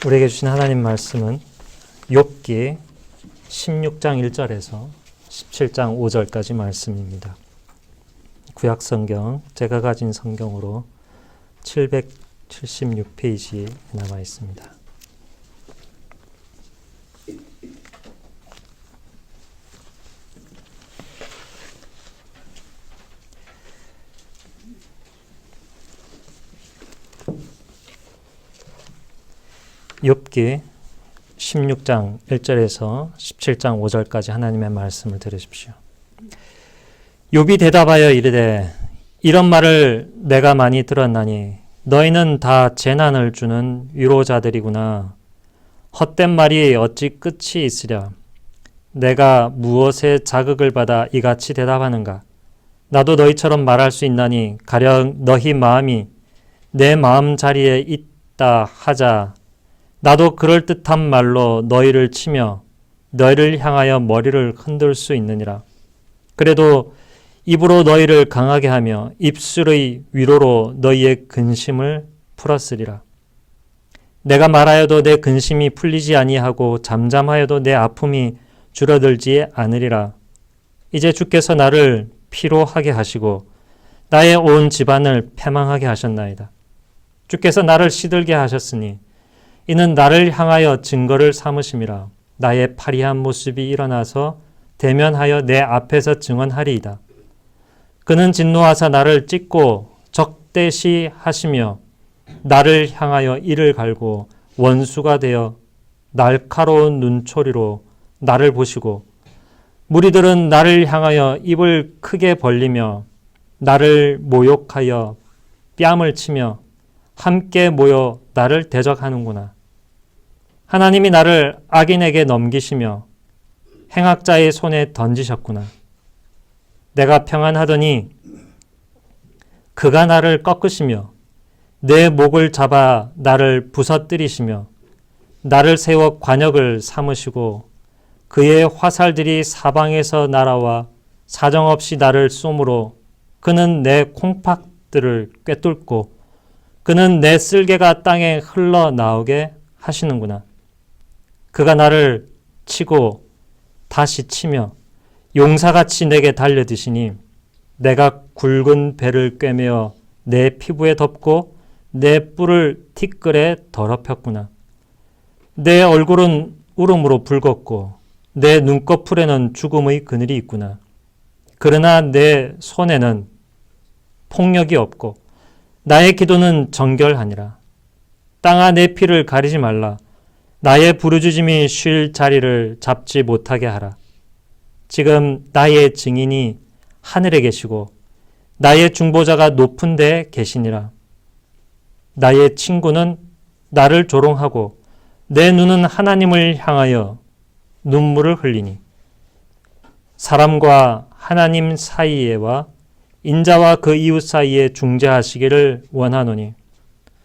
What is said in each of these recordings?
우리에게 주신 하나님 말씀은 욥기 16장 1절에서 17장 5절까지 말씀입니다. 구약성경, 제가 가진 성경으로 776페이지에 남아 있습니다. 욥기 16장 1절에서 17장 5절까지 하나님의 말씀을 들으십시오. 욥이 대답하여 이르되 이런 말을 내가 많이 들었나니 너희는 다 재난을 주는 위로자들이구나. 헛된 말이 어찌 끝이 있으랴. 내가 무엇에 자극을 받아 이같이 대답하는가. 나도 너희처럼 말할 수 있나니 가령 너희 마음이 내 마음 자리에 있다 하자. 나도 그럴듯한 말로 너희를 치며 너희를 향하여 머리를 흔들 수 있느니라. 그래도 입으로 너희를 강하게 하며 입술의 위로로 너희의 근심을 풀었으리라. 내가 말하여도 내 근심이 풀리지 아니하고 잠잠하여도 내 아픔이 줄어들지 않으리라. 이제 주께서 나를 피로하게 하시고 나의 온 집안을 패망하게 하셨나이다. 주께서 나를 시들게 하셨으니 이는 나를 향하여 증거를 삼으심이라. 나의 파리한 모습이 일어나서 대면하여 내 앞에서 증언하리이다. 그는 진노하사 나를 찢고 적대시 하시며 나를 향하여 이를 갈고 원수가 되어 날카로운 눈초리로 나를 보시고 무리들은 나를 향하여 입을 크게 벌리며 나를 모욕하여 뺨을 치며 함께 모여 나를 대적하는구나. 하나님이 나를 악인에게 넘기시며 행악자의 손에 던지셨구나. 내가 평안하더니 그가 나를 꺾으시며 내 목을 잡아 나를 부서뜨리시며 나를 세워 관역을 삼으시고 그의 화살들이 사방에서 날아와 사정없이 나를 쏘므로 그는 내 콩팥들을 꿰뚫고 그는 내 쓸개가 땅에 흘러나오게 하시는구나. 그가 나를 치고 다시 치며 용사같이 내게 달려드시니 내가 굵은 배를 꿰매어 내 피부에 덮고 내 뿔을 티끌에 더럽혔구나. 내 얼굴은 울음으로 붉었고 내 눈꺼풀에는 죽음의 그늘이 있구나. 그러나 내 손에는 폭력이 없고 나의 기도는 정결하니라. 땅아 내 피를 가리지 말라. 나의 부르짖음이 쉴 자리를 잡지 못하게 하라. 지금 나의 증인이 하늘에 계시고 나의 중보자가 높은 데에 계시니라. 나의 친구는 나를 조롱하고 내 눈은 하나님을 향하여 눈물을 흘리니 사람과 하나님 사이에와 인자와 그 이웃 사이에 중재하시기를 원하노니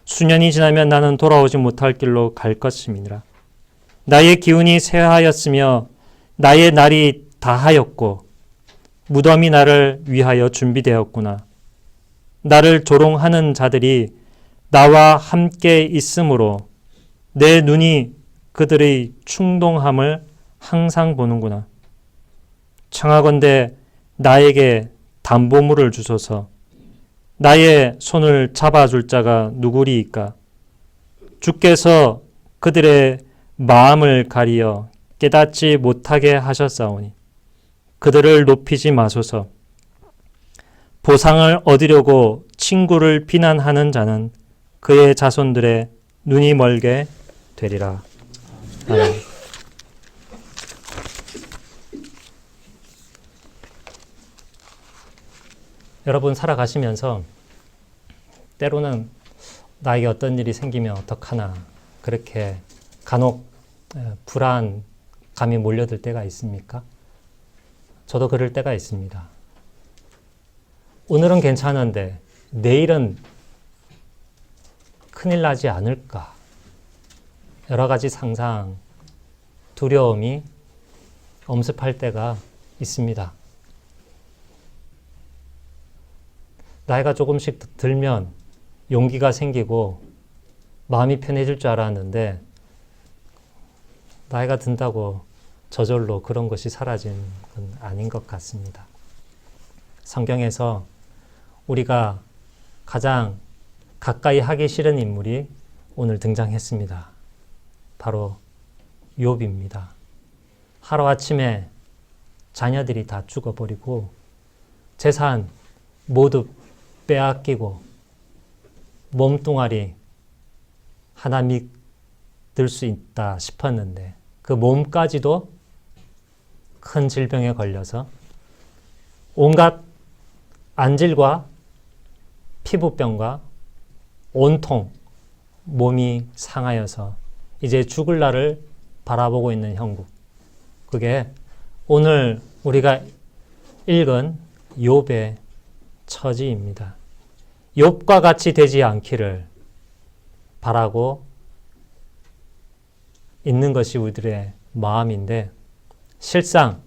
수년이 지나면 나는 돌아오지 못할 길로 갈 것임이니라. 나의 기운이 쇠하였으며 나의 날이 다하였고 무덤이 나를 위하여 준비되었구나. 나를 조롱하는 자들이 나와 함께 있으므로 내 눈이 그들의 충동함을 항상 보는구나. 청하건대 나에게 담보물을 주소서. 나의 손을 잡아줄 자가 누구리이까? 주께서 그들의 마음을 가리어 깨닫지 못하게 하셨사오니 그들을 높이지 마소서. 보상을 얻으려고 친구를 비난하는 자는 그의 자손들의 눈이 멀게 되리라. 아멘. 여러분 살아가시면서 때로는 나에게 어떤 일이 생기면 어떡하나 그렇게 간혹 불안감이 몰려들 때가 있습니까? 저도 그럴 때가 있습니다. 오늘은 괜찮은데 내일은 큰일 나지 않을까? 여러 가지 상상, 두려움이 엄습할 때가 있습니다. 나이가 조금씩 들면 용기가 생기고 마음이 편해질 줄 알았는데 나이가 든다고 저절로 그런 것이 사라진 건 아닌 것 같습니다. 성경에서 우리가 가장 가까이 하기 싫은 인물이 오늘 등장했습니다. 바로 욥입니다. 하루아침에 자녀들이 다 죽어버리고 재산 모두 빼앗기고 몸뚱아리 하나 믿을 수 있다 싶었는데 그 몸까지도 큰 질병에 걸려서 온갖 안질과 피부병과 온통 몸이 상하여서 이제 죽을 날을 바라보고 있는 형국. 그게 오늘 우리가 읽은 욥의 처지입니다. 욥과 같이 되지 않기를 바라고 있는 것이 우리들의 마음인데 실상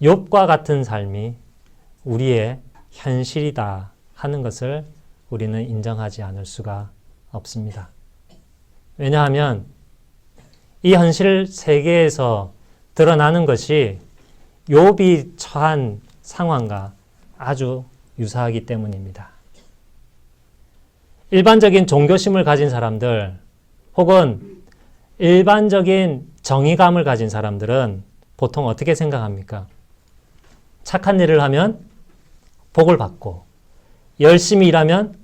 욥과 같은 삶이 우리의 현실이다 하는 것을 우리는 인정하지 않을 수가 없습니다. 왜냐하면 이 현실 세계에서 드러나는 것이 욥이 처한 상황과 아주 유사하기 때문입니다. 일반적인 종교심을 가진 사람들 혹은 일반적인 정의감을 가진 사람들은 보통 어떻게 생각합니까? 착한 일을 하면 복을 받고 열심히 일하면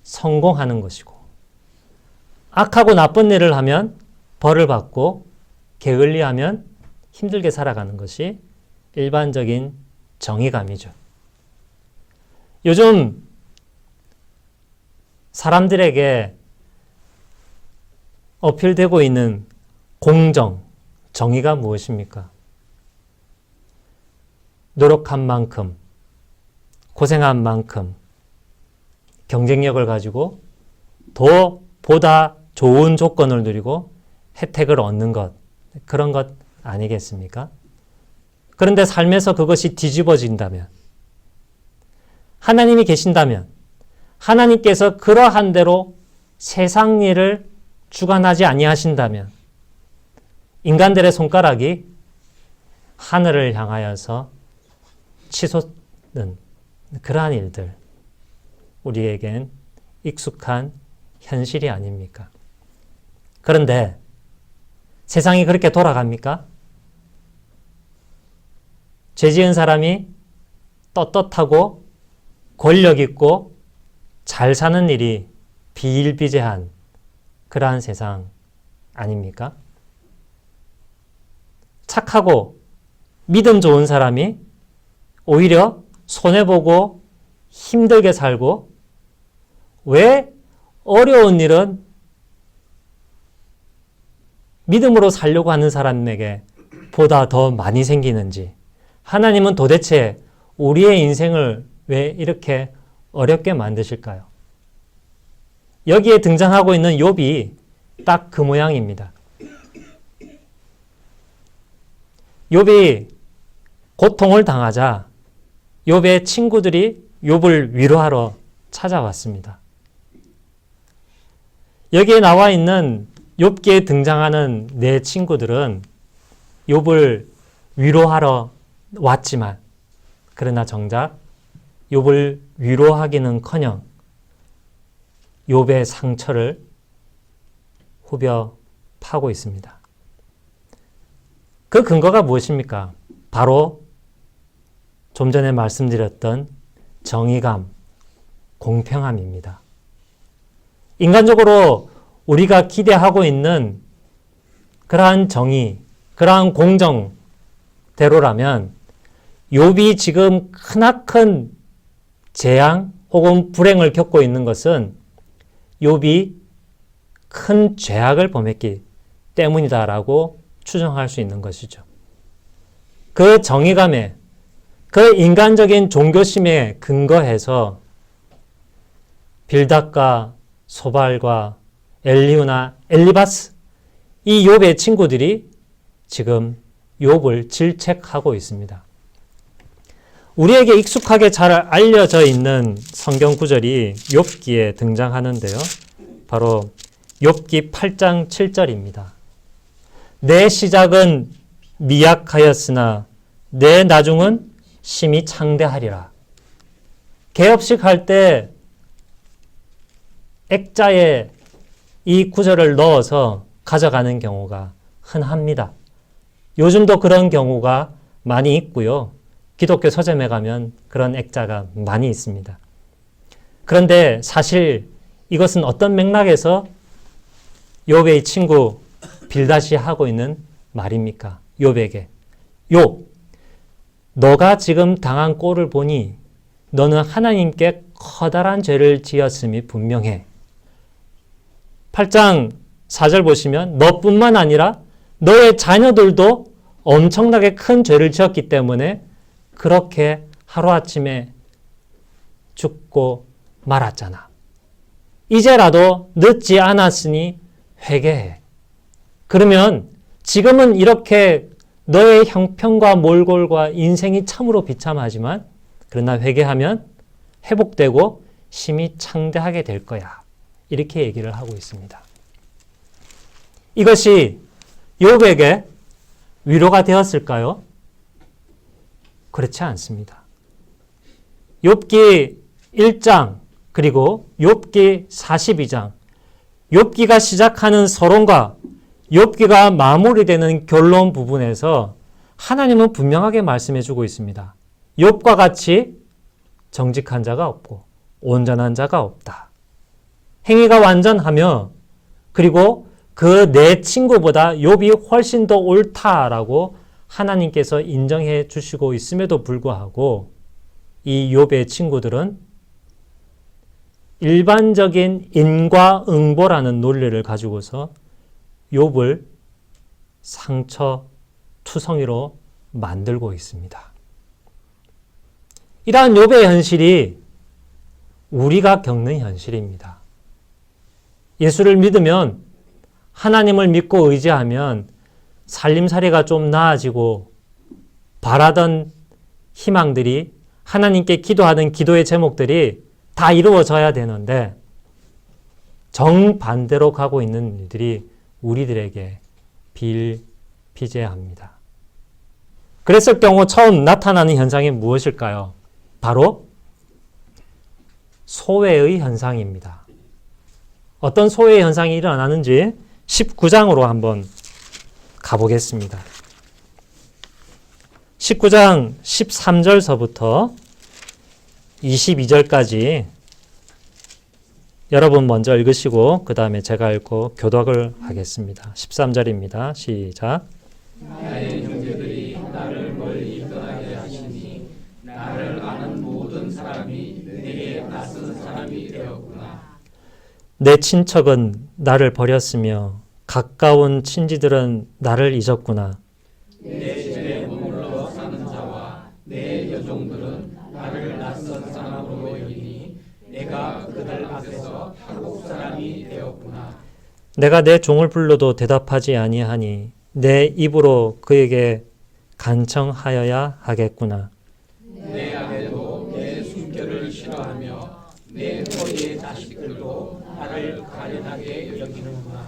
성공하는 것이고 악하고 나쁜 일을 하면 벌을 받고 게을리하면 힘들게 살아가는 것이 일반적인 정의감이죠. 요즘 사람들에게 어필되고 있는 공정, 정의가 무엇입니까? 노력한 만큼, 고생한 만큼 경쟁력을 가지고 더 보다 좋은 조건을 누리고 혜택을 얻는 것, 그런 것 아니겠습니까? 그런데 삶에서 그것이 뒤집어진다면, 하나님이 계신다면, 하나님께서 그러한 대로 세상 일을 주관하지 아니하신다면, 인간들의 손가락이 하늘을 향하여서 치솟는 그러한 일들, 우리에겐 익숙한 현실이 아닙니까? 그런데 세상이 그렇게 돌아갑니까? 죄 지은 사람이 떳떳하고 권력 있고 잘 사는 일이 비일비재한 그러한 세상 아닙니까? 착하고 믿음 좋은 사람이 오히려 손해보고 힘들게 살고 왜 어려운 일은 믿음으로 살려고 하는 사람에게 보다 더 많이 생기는지, 하나님은 도대체 우리의 인생을 왜 이렇게 어렵게 만드실까요? 여기에 등장하고 있는 욥이 딱 그 모양입니다. 욥이 고통을 당하자 욥의 친구들이 욥을 위로하러 찾아왔습니다. 여기에 나와 있는 욥기에 등장하는 네 친구들은 욥을 위로하러 왔지만 그러나 정작 욥을 위로하기는커녕 욥의 상처를 후벼 파고 있습니다. 그 근거가 무엇입니까? 바로 좀 전에 말씀드렸던 정의감, 공평함입니다. 인간적으로 우리가 기대하고 있는 그러한 정의, 그러한 공정대로라면 욥이 지금 크나큰 재앙 혹은 불행을 겪고 있는 것은 욥이 큰 죄악을 범했기 때문이다라고 추정할 수 있는 것이죠. 그 정의감에, 그 인간적인 종교심에 근거해서 빌닷과 소발과 엘리후나 엘리바스, 이 욥의 친구들이 지금 욥을 질책하고 있습니다. 우리에게 익숙하게 잘 알려져 있는 성경 구절이 욥기에 등장하는데요. 바로 욥기 8장 7절입니다. 내 시작은 미약하였으나 내 나중은 심히 창대하리라. 개업식 할 때 액자에 이 구절을 넣어서 가져가는 경우가 흔합니다. 요즘도 그런 경우가 많이 있고요. 기독교 서점에 가면 그런 액자가 많이 있습니다. 그런데 사실 이것은 어떤 맥락에서 욥의 친구 빌닷이 하고 있는 말입니까? 욥에게. 욥, 너가 지금 당한 꼴을 보니 너는 하나님께 커다란 죄를 지었음이 분명해. 8장 4절 보시면 너뿐만 아니라 너의 자녀들도 엄청나게 큰 죄를 지었기 때문에 그렇게 하루아침에 죽고 말았잖아. 이제라도 늦지 않았으니 회개해. 그러면 지금은 이렇게 너의 형편과 몰골과 인생이 참으로 비참하지만 그러나 회개하면 회복되고 심히 창대하게 될 거야. 이렇게 얘기를 하고 있습니다. 이것이 욥에게 위로가 되었을까요? 그렇지 않습니다. 욥기 1장 그리고 욥기 42장 욥기가 시작하는 서론과 욥기가 마무리되는 결론 부분에서 하나님은 분명하게 말씀해 주고 있습니다. 욥과 같이 정직한 자가 없고 온전한 자가 없다. 행위가 완전하며 그리고 그 내 친구보다 욥이 훨씬 더 옳다라고 하나님께서 인정해 주시고 있음에도 불구하고 이 욥의 친구들은 일반적인 인과응보라는 논리를 가지고서 욥을 상처투성이로 만들고 있습니다. 이러한 욥의 현실이 우리가 겪는 현실입니다. 예수를 믿으면 하나님을 믿고 의지하면 살림살이가 좀 나아지고 바라던 희망들이 하나님께 기도하던 기도의 제목들이 다 이루어져야 되는데 정반대로 가고 있는 일들이 우리들에게 비일비재합니다. 그랬을 경우 처음 나타나는 현상이 무엇일까요? 바로 소외의 현상입니다. 어떤 소외의 현상이 일어나는지 19장으로 한번 가보겠습니다. 19장 13절서부터 22절까지 여러분 먼저 읽으시고 그 다음에 제가 읽고 교독을 하겠습니다. 13절입니다. 시작. 나의 형제들이 나를 멀리 떠나게 하시니 나를 아는 모든 사람이 내게 낯선 사람이 되었구나. 내 친척은 나를 버렸으며 가까운 친지들은 나를 잊었구나. 내 집에 머물러 사는 자와 내 여종들은 나를 낯선 사람으로 여기니 내가 그들 앞에서 타국 사람이 되었구나. 내가 내 종을 불러도 대답하지 아니하니 내 입으로 그에게 간청하여야 하겠구나. 내 아내도 내 숨결을 싫어하며 내 허리의 자식들도 나를 가련하게 여기는구나.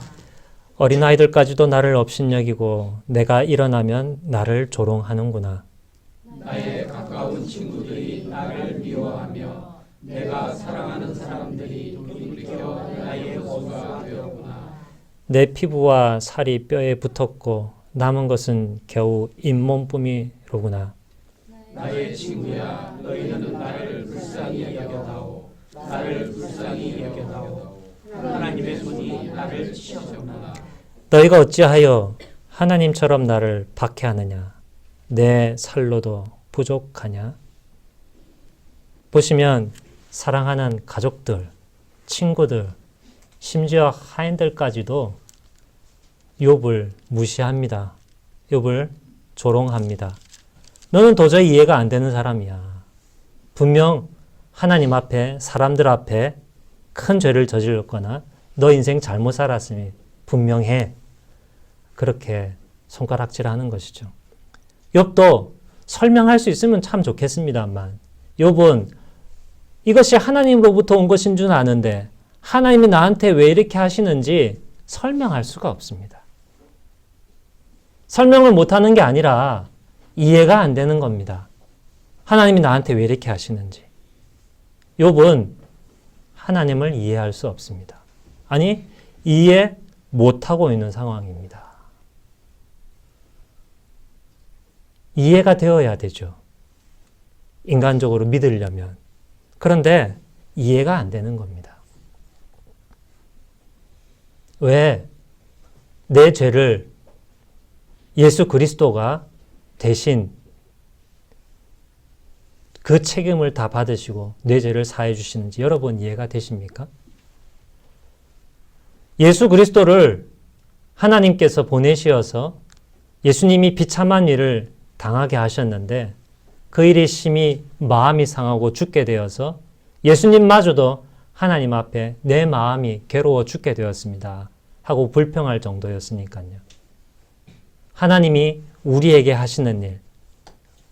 어린아이들까지도 나를 업신여기고 내가 일어나면 나를 조롱하는구나. 나의 가까운 친구들이 나를 미워하며 내가 사랑하는 사람들이 돌이켜 나의 원수가 되었구나. 내 피부와 살이 뼈에 붙었고 남은 것은 겨우 잇몸뿐이로구나. 나의 친구야, 너희는 나를 불쌍히 여겨다오. 나를 불쌍히 여겨다오. 하나님의 손이 나를 치셨구나. 너희가 어찌하여 하나님처럼 나를 박해하느냐? 내 살로도 부족하냐? 보시면 사랑하는 가족들, 친구들, 심지어 하인들까지도 욥을 무시합니다. 욥을 조롱합니다. 너는 도저히 이해가 안 되는 사람이야. 분명 하나님 앞에, 사람들 앞에 큰 죄를 저질렀거나 너 인생 잘못 살았으니 분명해. 그렇게 손가락질하는 것이죠. 욥도 설명할 수 있으면 참 좋겠습니다만 욥은 이것이 하나님으로부터 온 것인 줄 아는데 하나님이 나한테 왜 이렇게 하시는지 설명할 수가 없습니다. 설명을 못하는 게 아니라 이해가 안 되는 겁니다. 하나님이 나한테 왜 이렇게 하시는지. 욥은 하나님을 이해할 수 없습니다. 아니, 이해 못하고 있는 상황입니다. 이해가 되어야 되죠. 인간적으로 믿으려면. 그런데 이해가 안 되는 겁니다. 왜? 내 죄를 예수 그리스도가 대신 그 책임을 다 받으시고 내 죄를 사해 주시는지 여러분 이해가 되십니까? 예수 그리스도를 하나님께서 보내시어서 예수님이 비참한 일을 당하게 하셨는데 그 일이 심히 마음이 상하고 죽게 되어서 예수님마저도 하나님 앞에 내 마음이 괴로워 죽게 되었습니다 하고 불평할 정도였으니까요. 하나님이 우리에게 하시는 일,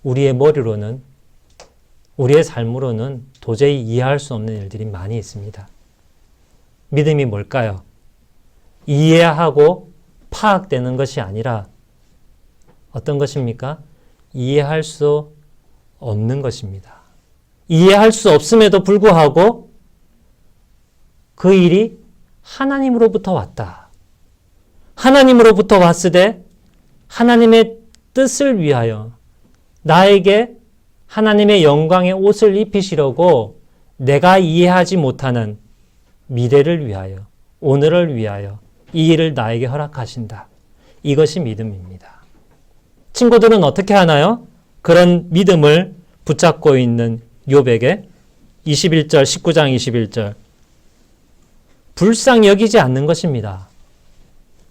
우리의 머리로는, 우리의 삶으로는 도저히 이해할 수 없는 일들이 많이 있습니다. 믿음이 뭘까요? 이해하고 파악되는 것이 아니라 어떤 것입니까? 이해할 수 없는 것입니다. 이해할 수 없음에도 불구하고 그 일이 하나님으로부터 왔다. 하나님으로부터 왔을 때 하나님의 뜻을 위하여 나에게 하나님의 영광의 옷을 입히시려고 내가 이해하지 못하는 미래를 위하여, 오늘을 위하여 이 일을 나에게 허락하신다. 이것이 믿음입니다. 친구들은 어떻게 하나요? 그런 믿음을 붙잡고 있는 욥에게 21절, 19장 21절 불쌍히 여기지 않는 것입니다.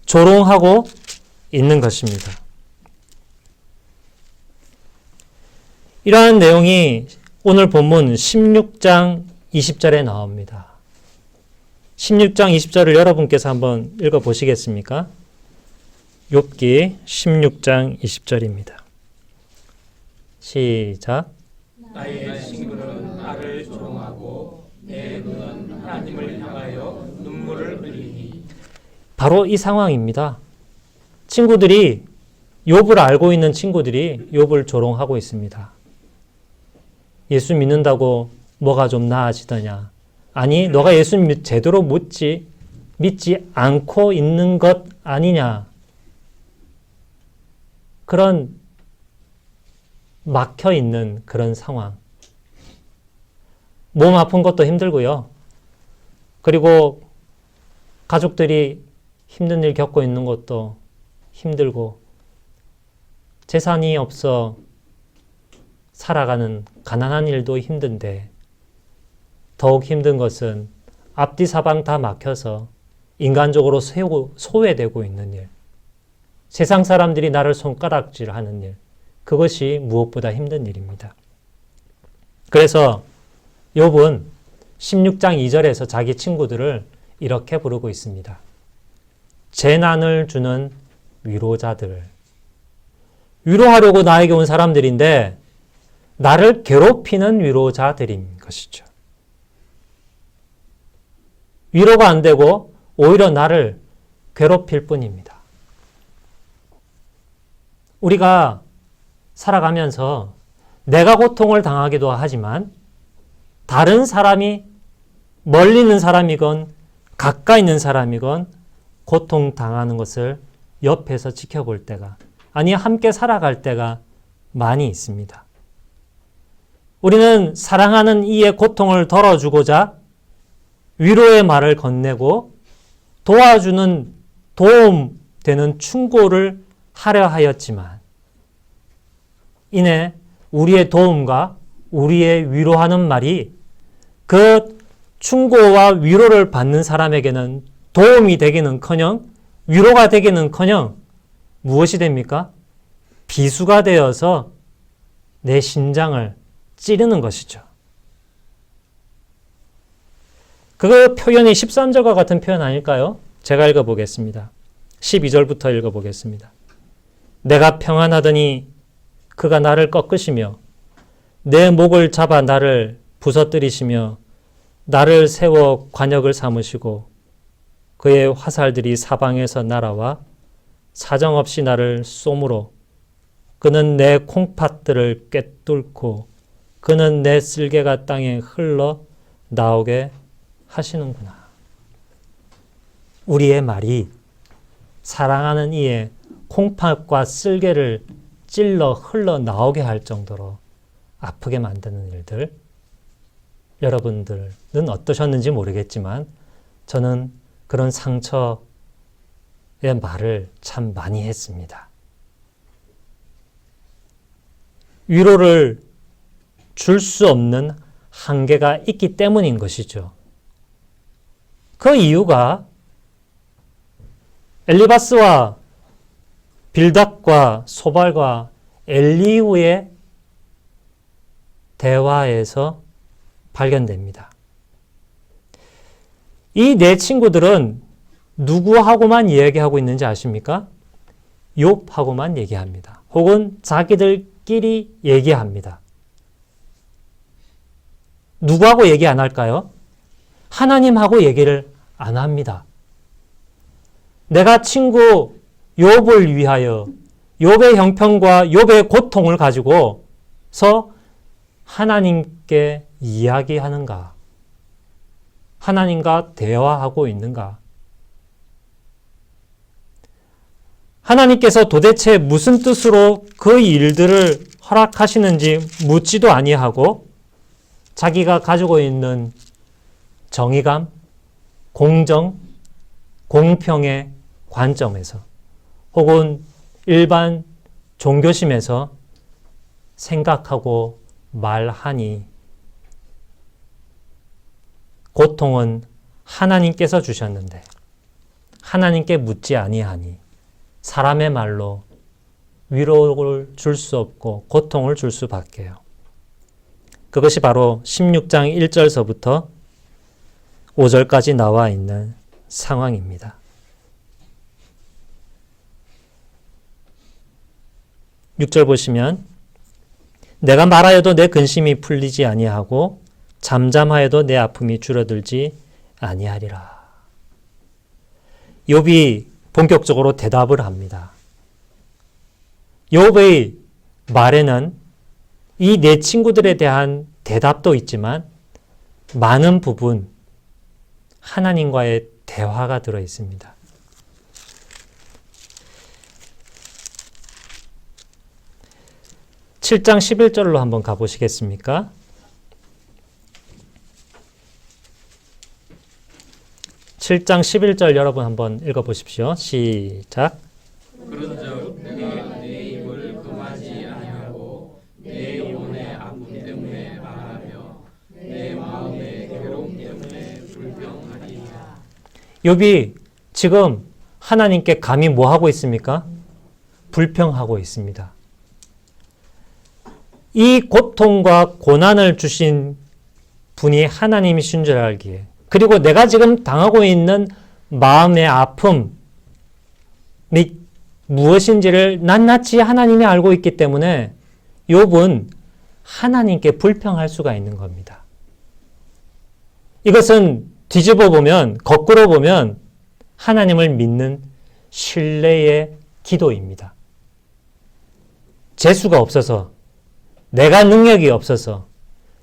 조롱하고 있는 것입니다. 이러한 내용이 오늘 본문 16장 20절에 나옵니다. 16장 20절을 여러분께서 한번 읽어보시겠습니까? 욥기 16장 20절입니다. 시작. 나의 친구는 나를 조롱하고 내 눈은 하나님을 향하여 눈물을 흘리니. 바로 이 상황입니다. 친구들이, 욥을 알고 있는 친구들이 욥을 조롱하고 있습니다. 예수 믿는다고 뭐가 좀 나아지더냐? 아니, 너가 예수 제대로 믿지 않고 있는 것 아니냐? 그런 막혀 있는 그런 상황. 몸 아픈 것도 힘들고요. 그리고 가족들이 힘든 일 겪고 있는 것도 힘들고, 재산이 없어 살아가는 가난한 일도 힘든데, 더욱 힘든 것은 앞뒤 사방 다 막혀서 인간적으로 소외되고 있는 일, 세상 사람들이 나를 손가락질하는 일, 그것이 무엇보다 힘든 일입니다. 그래서 욥은 16장 2절에서 자기 친구들을 이렇게 부르고 있습니다. 재난을 주는 위로자들. 위로하려고 나에게 온 사람들인데 나를 괴롭히는 위로자들인 것이죠. 위로가 안 되고 오히려 나를 괴롭힐 뿐입니다. 우리가 살아가면서 내가 고통을 당하기도 하지만 다른 사람이, 멀리 있는 사람이건 가까이 있는 사람이건 고통당하는 것을 옆에서 지켜볼 때가, 아니 함께 살아갈 때가 많이 있습니다. 우리는 사랑하는 이의 고통을 덜어주고자 위로의 말을 건네고 도와주는, 도움되는 충고를 하려 하였지만 이내 우리의 도움과 우리의 위로하는 말이 그 충고와 위로를 받는 사람에게는 도움이 되기는커녕 위로가 되기는커녕 무엇이 됩니까? 비수가 되어서 내 심장을 찌르는 것이죠. 그 표현이 13절과 같은 표현 아닐까요? 제가 읽어보겠습니다. 12절부터 읽어보겠습니다. 내가 평안하더니 그가 나를 꺾으시며 내 목을 잡아 나를 부서뜨리시며 나를 세워 관역을 삼으시고 그의 화살들이 사방에서 날아와 사정없이 나를 쏘므로 그는 내 콩팥들을 꿰뚫고 그는 내 쓸개가 땅에 흘러 나오게 하시는구나. 우리의 말이 사랑하는 이의 콩팥과 쓸개를 찔러 흘러 나오게 할 정도로 아프게 만드는 일들, 여러분들은 어떠셨는지 모르겠지만 저는 그런 상처의 말을 참 많이 했습니다. 위로를 줄 수 없는 한계가 있기 때문인 것이죠. 그 이유가 엘리바스와 빌닷과 소발과 엘리후의 대화에서 발견됩니다. 이 네 친구들은 누구하고만 이야기하고 있는지 아십니까? 욥하고만 얘기합니다. 혹은 자기들끼리 얘기합니다. 누구하고 얘기 안 할까요? 하나님하고 얘기를 안 합니다. 내가 친구 욥을 위하여 욥의 형편과 욥의 고통을 가지고서 하나님께 이야기하는가? 하나님과 대화하고 있는가? 하나님께서 도대체 무슨 뜻으로 그 일들을 허락하시는지 묻지도 아니하고 자기가 가지고 있는 정의감, 공정, 공평의 관점에서 혹은 일반 종교심에서 생각하고 말하니 고통은 하나님께서 주셨는데 하나님께 묻지 아니하니 사람의 말로 위로를 줄 수 없고 고통을 줄 수밖에요. 그것이 바로 16장 1절서부터 5절까지 나와 있는 상황입니다. 6절 보시면 내가 말하여도 내 근심이 풀리지 아니하고 잠잠하여도 내 아픔이 줄어들지 아니하리라. 욥이 본격적으로 대답을 합니다. 욥의 말에는 이 네 친구들에 대한 대답도 있지만 많은 부분 하나님과의 대화가 들어 있습니다. 7장 11절로 한번 가보시겠습니까? 7장 11절 여러분 한번 읽어보십시오. 시작. 그런즉 내가 내 입을 금하지 아니하고 내 영혼의 아픔 때문에 말하며 내 마음의 괴로움 때문에 불평하리라. 욥이 지금 하나님께 감히 뭐 하고 있습니까? 불평하고 있습니다. 이 고통과 고난을 주신 분이 하나님이신 줄 알기에, 그리고 내가 지금 당하고 있는 마음의 아픔이 무엇인지를 낱낱이 하나님이 알고 있기 때문에 욥은 하나님께 불평할 수가 있는 겁니다. 이것은 뒤집어 보면, 거꾸로 보면 하나님을 믿는 신뢰의 기도입니다. 재수가 없어서, 내가 능력이 없어서,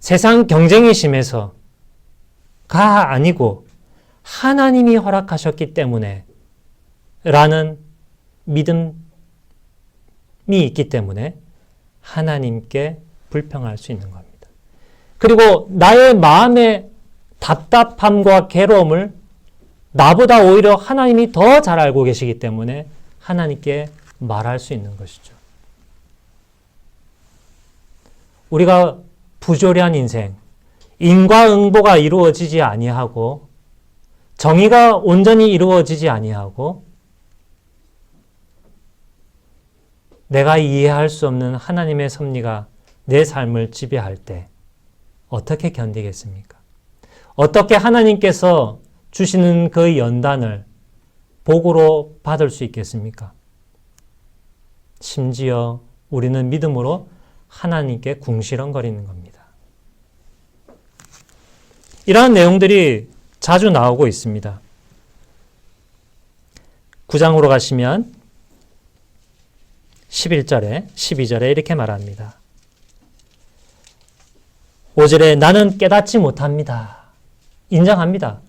세상 경쟁이 심해서가 아니고 하나님이 허락하셨기 때문에 라는 믿음이 있기 때문에 하나님께 불평할 수 있는 겁니다. 그리고 나의 마음의 답답함과 괴로움을 나보다 오히려 하나님이 더 잘 알고 계시기 때문에 하나님께 말할 수 있는 것이죠. 우리가 부조리한 인생, 인과응보가 이루어지지 아니하고 정의가 온전히 이루어지지 아니하고 내가 이해할 수 없는 하나님의 섭리가 내 삶을 지배할 때 어떻게 견디겠습니까? 어떻게 하나님께서 주시는 그 연단을 복으로 받을 수 있겠습니까? 심지어 우리는 믿음으로 하나님께 궁시렁거리는 겁니다. 이러한 내용들이 자주 나오고 있습니다. 9장으로 가시면 11절에 12절에 이렇게 말합니다. 5절에 나는 깨닫지 못합니다. 인정합니다.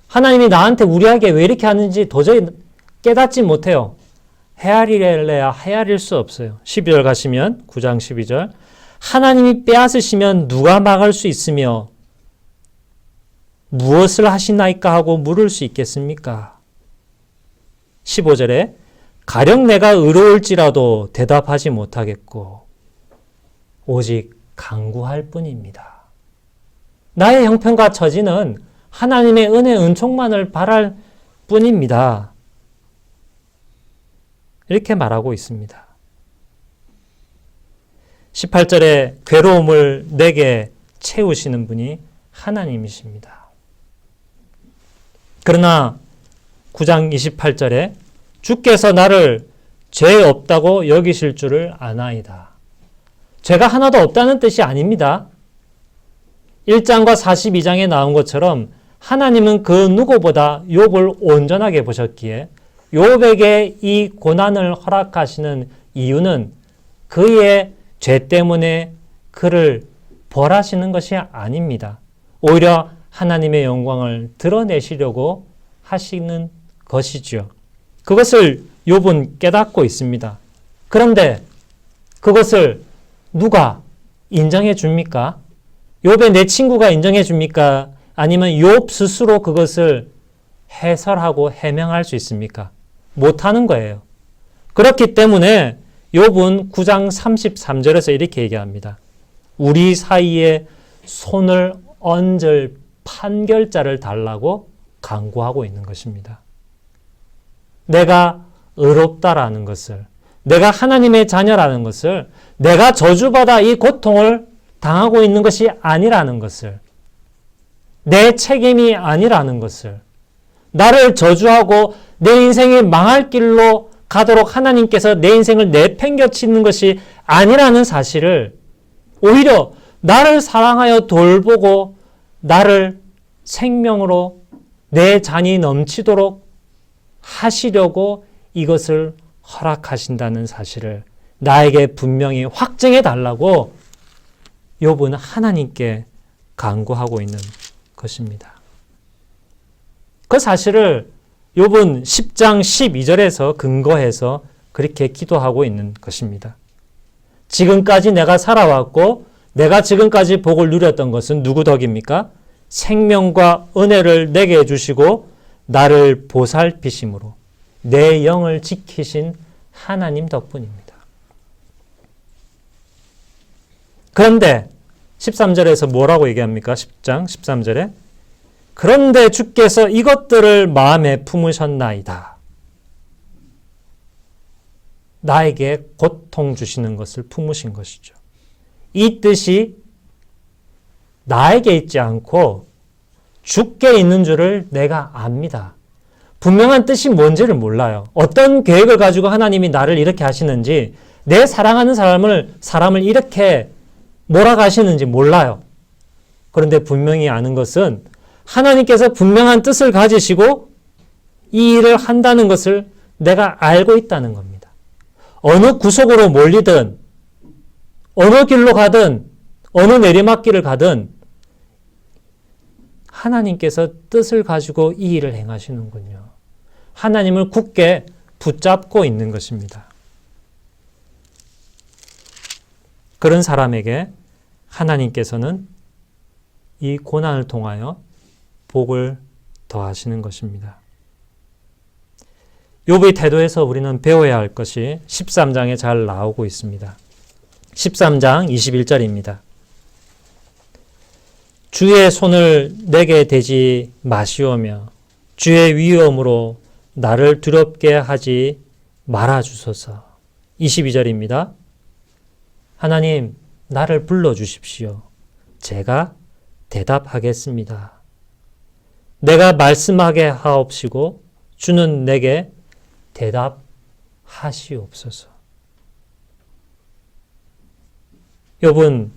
하나님이 나한테 우리에게 왜 이렇게 하는지 도저히 깨닫지 못해요. 헤아리래야 헤아릴 수 없어요. 12절 가시면 9장 12절 하나님이 빼앗으시면 누가 막을 수 있으며 무엇을 하시나이까 하고 물을 수 있겠습니까? 15절에 가령 내가 의로울지라도 대답하지 못하겠고 오직 간구할 뿐입니다. 나의 형편과 처지는 하나님의 은혜 은총만을 바랄 뿐입니다. 이렇게 말하고 있습니다. 18절에 괴로움을 내게 채우시는 분이 하나님이십니다. 그러나 9장 28절에 주께서 나를 죄 없다고 여기실 줄을 아나이다. 죄가 하나도 없다는 뜻이 아닙니다. 1장과 42장에 나온 것처럼 하나님은 그 누구보다 욥을 온전하게 보셨기에 욥에게 이 고난을 허락하시는 이유는 그의 죄 때문에 그를 벌하시는 것이 아닙니다. 오히려 하나님의 영광을 드러내시려고 하시는 것이죠. 그것을 욥은 깨닫고 있습니다. 그런데 그것을 누가 인정해 줍니까? 욥의 내 친구가 인정해 줍니까? 아니면 욥 스스로 그것을 해설하고 해명할 수 있습니까? 못하는 거예요. 그렇기 때문에 욥은 9장 33절에서 이렇게 얘기합니다. 우리 사이에 손을 얹을 판결자를 달라고 간구하고 있는 것입니다. 내가 의롭다라는 것을, 내가 하나님의 자녀라는 것을, 내가 저주받아 이 고통을 당하고 있는 것이 아니라는 것을, 내 책임이 아니라는 것을, 나를 저주하고 내 인생이 망할 길로 가도록 하나님께서 내 인생을 내팽겨치는 것이 아니라는 사실을 오히려 나를 사랑하여 돌보고 나를 생명으로 내 잔이 넘치도록 하시려고 이것을 허락하신다는 사실을 나에게 분명히 확증해 달라고 욥은 하나님께 간구하고 있는 것입니다. 그 사실을 욥은 10장 12절에서 근거해서 그렇게 기도하고 있는 것입니다. 지금까지 내가 살아왔고 내가 지금까지 복을 누렸던 것은 누구 덕입니까? 생명과 은혜를 내게 해주시고 나를 보살피심으로 내 영을 지키신 하나님 덕분입니다. 그런데 13절에서 뭐라고 얘기합니까? 10장 13절에 그런데 주께서 이것들을 마음에 품으셨나이다. 나에게 고통 주시는 것을 품으신 것이죠. 이 뜻이 나에게 있지 않고 주께 있는 줄을 내가 압니다. 분명한 뜻이 뭔지를 몰라요. 어떤 계획을 가지고 하나님이 나를 이렇게 하시는지, 내 사랑하는 사람을 이렇게 몰아가시는지 몰라요. 그런데 분명히 아는 것은 하나님께서 분명한 뜻을 가지시고 이 일을 한다는 것을 내가 알고 있다는 겁니다. 어느 구석으로 몰리든 어느 길로 가든 어느 내리막길을 가든 하나님께서 뜻을 가지고 이 일을 행하시는군요. 하나님을 굳게 붙잡고 있는 것입니다. 그런 사람에게 하나님께서는 이 고난을 통하여 복을 더하시는 것입니다. 욥의 태도에서 우리는 배워야 할 것이 13장에 잘 나오고 있습니다. 13장 21절입니다. 주의 손을 내게 대지 마시오며 주의 위엄으로 나를 두렵게 하지 말아주소서. 22절입니다. 하나님, 나를 불러주십시오. 제가 대답하겠습니다. 내가 말씀하게 하옵시고 주는 내게 대답하시옵소서. 욥은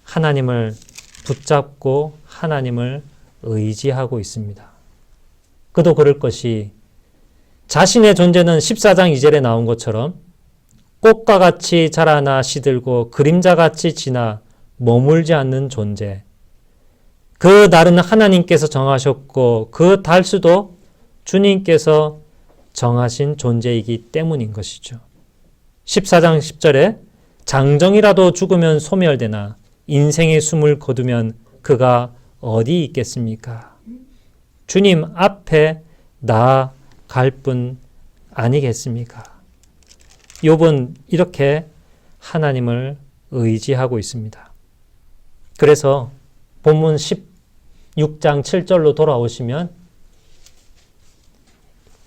하나님을 붙잡고 하나님을 의지하고 있습니다. 그도 그럴 것이 자신의 존재는 14장 2절에 나온 것처럼 꽃과 같이 자라나 시들고 그림자같이 지나 머물지 않는 존재. 그 날은 하나님께서 정하셨고 그 달수도 주님께서 정하신 존재이기 때문인 것이죠. 14장 10절에 장정이라도 죽으면 소멸되나 인생의 숨을 거두면 그가 어디 있겠습니까? 주님 앞에 나아갈 뿐 아니겠습니까? 욥은 이렇게 하나님을 의지하고 있습니다. 그래서 본문 16장 7절로 돌아오시면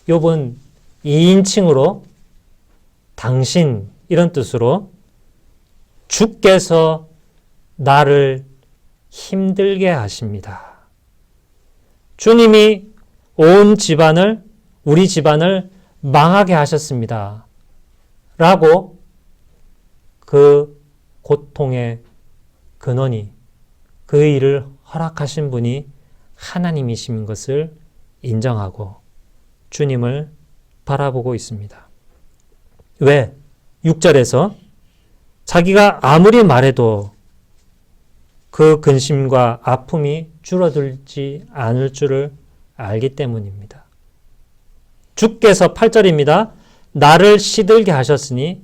욥은 2인칭으로 당신 이런 뜻으로 주께서 나를 힘들게 하십니다. 주님이 온 집안을 우리 집안을 망하게 하셨습니다. 라고 그 고통의 근원이 그 일을 허락하신 분이 하나님이신 것을 인정하고 주님을 바라보고 있습니다. 왜? 6절에서 자기가 아무리 말해도 그 근심과 아픔이 줄어들지 않을 줄을 알기 때문입니다. 주께서 8절입니다. 나를 시들게 하셨으니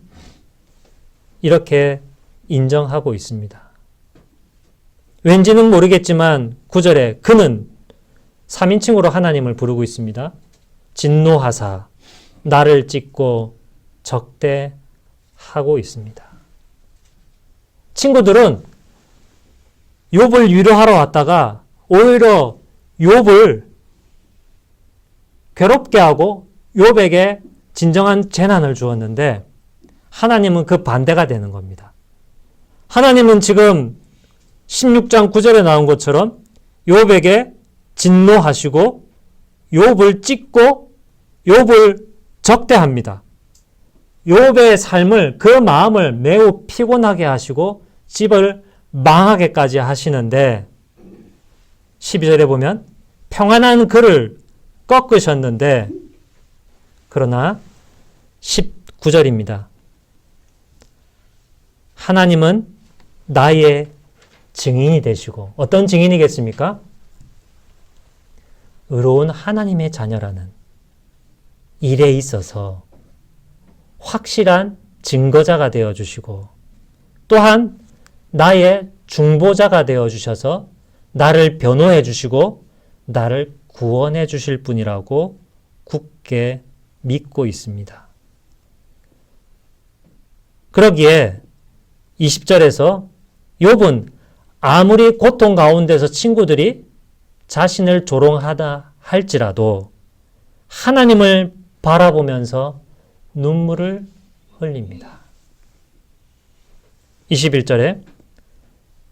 이렇게 인정하고 있습니다. 왠지는 모르겠지만 9절에 그는 3인칭으로 하나님을 부르고 있습니다. 진노하사 나를 찢고 적대하고 있습니다. 친구들은 욥을 위로하러 왔다가 오히려 욥을 괴롭게 하고 욥에게 진정한 재난을 주었는데 하나님은 그 반대가 되는 겁니다. 하나님은 지금 16장 9절에 나온 것처럼 욥에게 진노하시고 욥을 찢고 욥을 적대합니다. 욥의 삶을 그 마음을 매우 피곤하게 하시고 집을 망하게까지 하시는데 12절에 보면 평안한 그를 꺾으셨는데 그러나 19절입니다. 하나님은 나의 증인이 되시고 어떤 증인이겠습니까? 의로운 하나님의 자녀라는 일에 있어서 확실한 증거자가 되어주시고 또한 나의 중보자가 되어주셔서 나를 변호해 주시고 나를 구원해 주실 분이라고 굳게 믿고 있습니다. 그러기에 20절에서 욥은 아무리 고통 가운데서 친구들이 자신을 조롱하다 할지라도 하나님을 바라보면서 눈물을 흘립니다. 21절에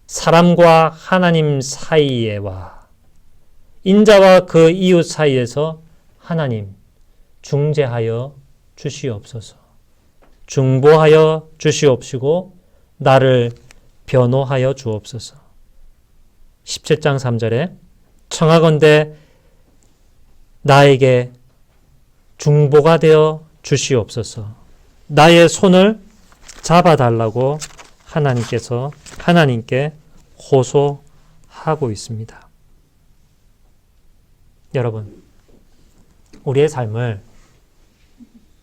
사람과 하나님 사이에와 인자와 그 이웃 사이에서 하나님 중재하여 주시옵소서. 중보하여 주시옵시고 나를 변호하여 주옵소서. 17장 3절에 청하건대 나에게 중보가 되어 주시옵소서. 나의 손을 잡아달라고 하나님께 호소하고 있습니다. 여러분, 우리의 삶을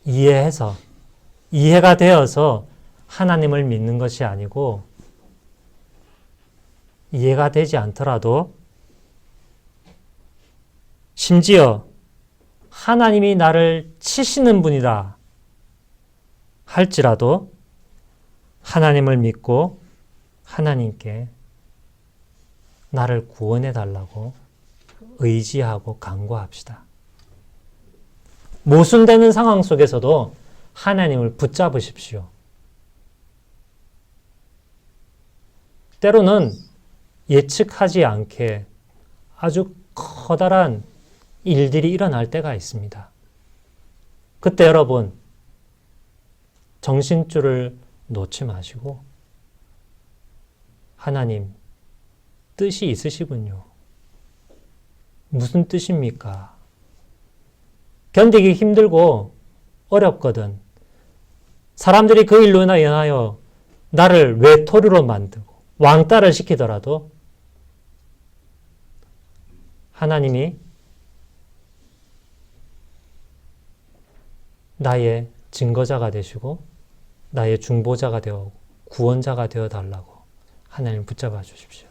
이해가 되어서 하나님을 믿는 것이 아니고 이해가 되지 않더라도 심지어 하나님이 나를 치시는 분이다 할지라도 하나님을 믿고 하나님께 나를 구원해 달라고 의지하고 간구합시다. 모순되는 상황 속에서도 하나님을 붙잡으십시오. 때로는 예측하지 않게 아주 커다란 일들이 일어날 때가 있습니다. 그때 여러분 정신줄을 놓지 마시고 하나님 뜻이 있으시군요. 무슨 뜻입니까? 견디기 힘들고 어렵거든. 사람들이 그 일로 인하여 나를 외톨이로 만들고 왕따를 시키더라도 하나님이 나의 증거자가 되시고 나의 중보자가 되어 구원자가 되어 달라고 하나님 붙잡아 주십시오.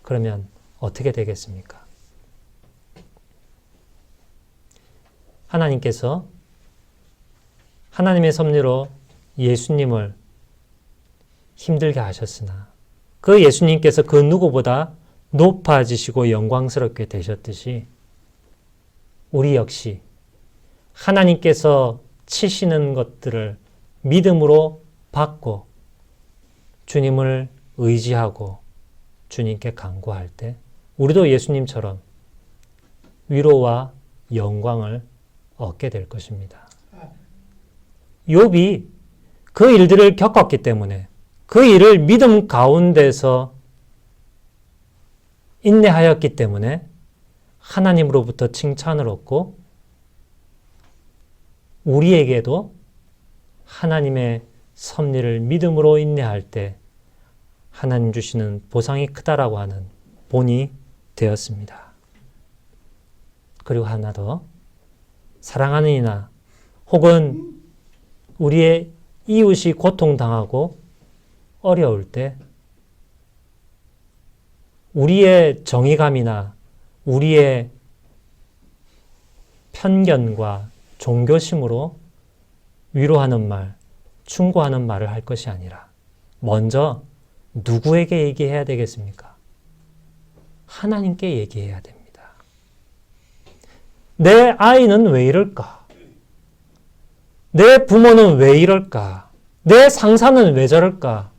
그러면 어떻게 되겠습니까? 하나님께서 하나님의 섭리로 예수님을 힘들게 하셨으나 그 예수님께서 그 누구보다 높아지시고 영광스럽게 되셨듯이 우리 역시 하나님께서 치시는 것들을 믿음으로 받고 주님을 의지하고 주님께 간구할 때 우리도 예수님처럼 위로와 영광을 얻게 될 것입니다. 욥이 그 일들을 겪었기 때문에 그 일을 믿음 가운데서 인내하였기 때문에 하나님으로부터 칭찬을 얻고 우리에게도 하나님의 섭리를 믿음으로 인내할 때 하나님 주시는 보상이 크다라고 하는 본이 되었습니다. 그리고 하나 더, 사랑하는 이나 혹은 우리의 이웃이 고통당하고 어려울 때 우리의 정의감이나 우리의 편견과 종교심으로 위로하는 말, 충고하는 말을 할 것이 아니라 먼저 누구에게 얘기해야 되겠습니까? 하나님께 얘기해야 됩니다. 내 아이는 왜 이럴까? 내 부모는 왜 이럴까? 내 상사는 왜 저럴까?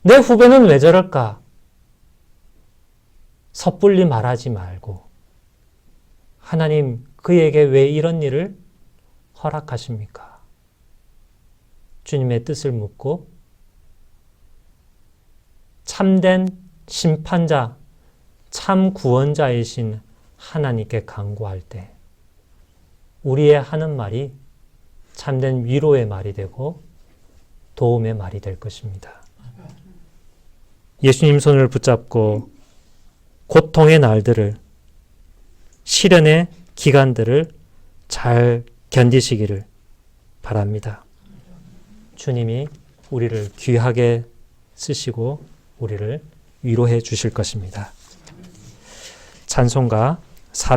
내 후배는 왜 저럴까? 섣불리 말하지 말고 하나님 그에게 왜 이런 일을 허락하십니까? 주님의 뜻을 묻고 참된 심판자, 참 구원자이신 하나님께 간구할 때 우리의 하는 말이 참된 위로의 말이 되고 도움의 말이 될 것입니다. 예수님 손을 붙잡고 고통의 날들을, 시련의 기간들을 잘 견디시기를 바랍니다. 주님이 우리를 귀하게 쓰시고 우리를 위로해 주실 것입니다. 찬송가